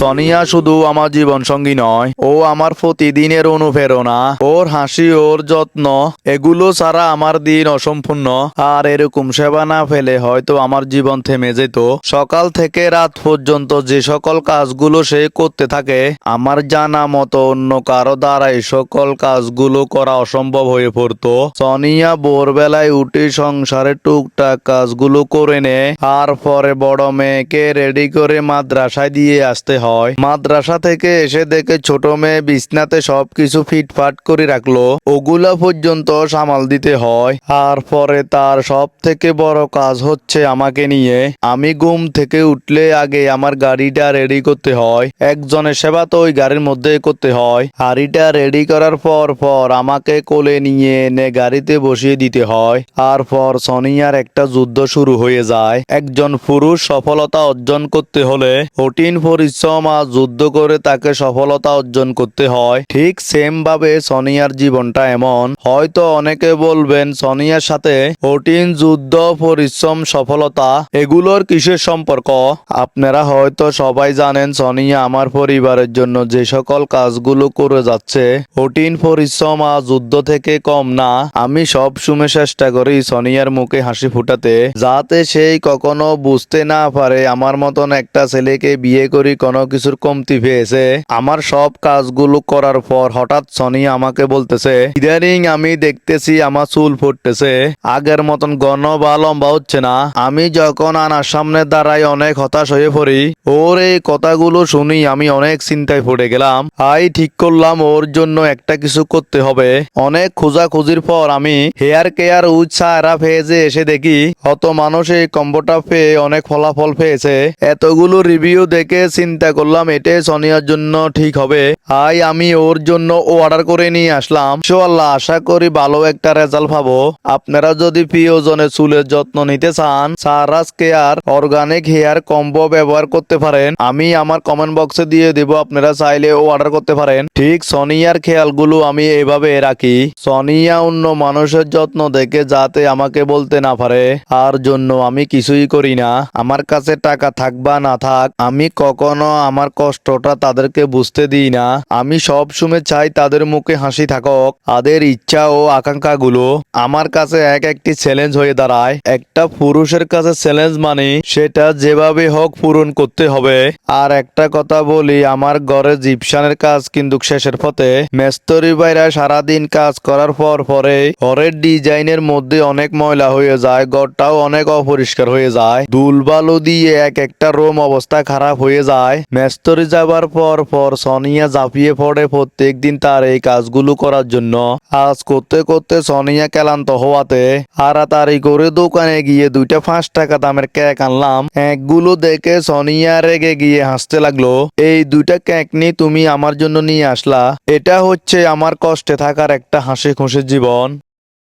সোনিয়া শুধু আমার জীবন সঙ্গী নয়, ও আমার প্রতিদিনের অনুপ্রেরণা। ওর হাসি, ওর যত্ন, এগুলো ছাড়া আমার দিন অসম্পূর্ণ। আর এরকম সেবা না পেলে হয়তো আমার জীবন থেমে যেত। সকাল থেকে রাত পর্যন্ত যে সকল কাজগুলো সে করতে থাকে, আমার জানা মতো অন্য কারো দ্বারা এই সকল কাজগুলো করা অসম্ভব হয়ে পড়তো। সোনিয়া ভোরবেলায় উঠে সংসারের টুকটাক কাজগুলো করে নেয়, আর পরে বড় মেয়েকে রেডি করে মাদ্রাসায় দিয়ে আসতে হয়। মাদ্রাসা থেকে এসে দেখে ছোট মেয়ে বিছনাতে সবকিছু ফিটফাট করে রাখলো, ওগুলা পর্যন্ত সামাল দিতে হয়। আর পরে তার সব থেকে বড় কাজ হচ্ছে আমাকে নিয়ে। আমি ঘুম থেকে উঠলে আগে আমার গাড়িটা রেডি করতে হয়। একজনের সেবা তো ওই গাড়ির মধ্যে করতে হয়। গাড়িটা রেডি করার পর আমাকে কোলে নিয়ে এনে গাড়িতে বসিয়ে দিতে হয়। আর পর সোনিয়ার একটা যুদ্ধ শুরু হয়ে যায়। একজন পুরুষ সফলতা অর্জন করতে হলে কঠিন পরিশ্রম আর যুদ্ধ করে তাকে সফলতা অর্জন করতে হয়। ঠিক সেম ভাবে সোনিয়ার জীবনটা এমন। হয়তো অনেকে বলবেন সোনিয়ার সাথে কঠিন যুদ্ধ, পরিশ্রম, সফলতা এগুলোর কিসের সম্পর্ক? আপনারা হয়তো সবাই জানেন সোনিয়া আমার পরিবারের জন্য যে সকল কাজগুলো করে যাচ্ছে, কঠিন পরিশ্রম আর যুদ্ধ থেকে কম না। আমি সব সময় চেষ্টা করি সোনিয়ার মুখে হাসি ফুটাতে, যাতে সেই কখনো বুঝতে না পারে আমার মতন একটা ছেলেকে বিয়ে করি কোনো কিছুর কমতি পেয়েছে। আমার সব কাজগুলো করার পর হঠাৎ সোনিয়া আমাকে বলতেছে, ইদানিং আমি দেখতেছি আমার চুল ফুটতেছে, আগের মতন ঘন বা লম্বা হচ্ছে না। আমি যখন আনার সামনে দাঁড়াই অনেক হতাশ হয়ে পড়ি। ওর এই কথাগুলো শুনি আমি অনেক চিন্তায় পড়ে গেলাম। ঠিক করলাম ওর জন্য একটা কিছু করতে হবে। অনেক খোঁজাখুঁজির পর আমি হেয়ার কেয়ার উইথ সায়রা পেজে এসে দেখি কত মানুষ এই কম্বোটা পেয়ে অনেক ফলাফল পেয়েছে। এতগুলো রিভিউ দেখে চিন্তা করলাম এটাই সোনিয়ার জন্য ঠিক হবে। আমি ওর জন্য অর্ডার করে নিয়ে আসলাম। ইনশাআল্লাহ আশা করি ভালো একটা রেজাল্ট পাবো। আপনারা যদি প্রিয়জনের চুলের যত্ন নিতে চান, সারাস কেয়ার অর্গানিক হেয়ার কম্বো ব্যবহার করতে পারেন। আমি আমার কমেন্ট বক্সে দিয়ে দেব, আপনারা চাইলে অর্ডার করতে পারেন। ঠিক সোনিয়ার খেয়ালগুলো আমি এভাবে রাখি। সোনিয়া অন্য মানুষের যত্ন দেখে যাতে আমাকে বলতে না পারে, আর জন্য আমি কিছুই করি না। আমার কাছে টাকা থাক বা না থাক, আমি কখনো আমার কষ্টটা তাদেরকে বুঝতে দিই না। আমি সব সময় চাই তাদের মুখে হাসি থাকুক। তাদের ইচ্ছা ও আকাঙ্ক্ষাগুলো আমার কাছে এক একটি চ্যালেঞ্জ হয়ে দাঁড়ায়। একটা পুরুষের কাছে চ্যালেঞ্জ মানে সেটা যেভাবে হোক পূরণ করতে হবে। আর একটা কথা বলি, আমার ঘরে জিপসানের কাজ কিন্তু শেষের পথে। মেস্তরি ভাইরা সারাদিন কাজ করার পরে ঘরের ডিজাইনের মধ্যে অনেক ময়লা হয়ে যায়, ঘরটাও অনেক অপরিষ্কার হয়ে যায়। ধুলবালু দিয়ে এক একটা রুম অবস্থা খারাপ হয়ে যায়। মেস্তরি যাবার পর সোনিয়া ঝাঁপিয়ে পড়ে প্রত্যেক দিন তার এই কাজগুলো করার জন্য। কাজ করতে করতে সোনিয়া ক্লান্ত হওয়াতে তাড়াতাড়ি করে দোকানে গিয়ে 2টা 5 টাকা দামের কেক আনলাম। কেকগুলো দেখে সোনিয়া রেগে গিয়ে হাসতে লাগলো। এই 2টা কেক নিয়ে তুমি আমার জন্য নিয়ে আসলা? এটা হচ্ছে আমার কষ্টে থাকার একটা হাসি খুশি জীবন।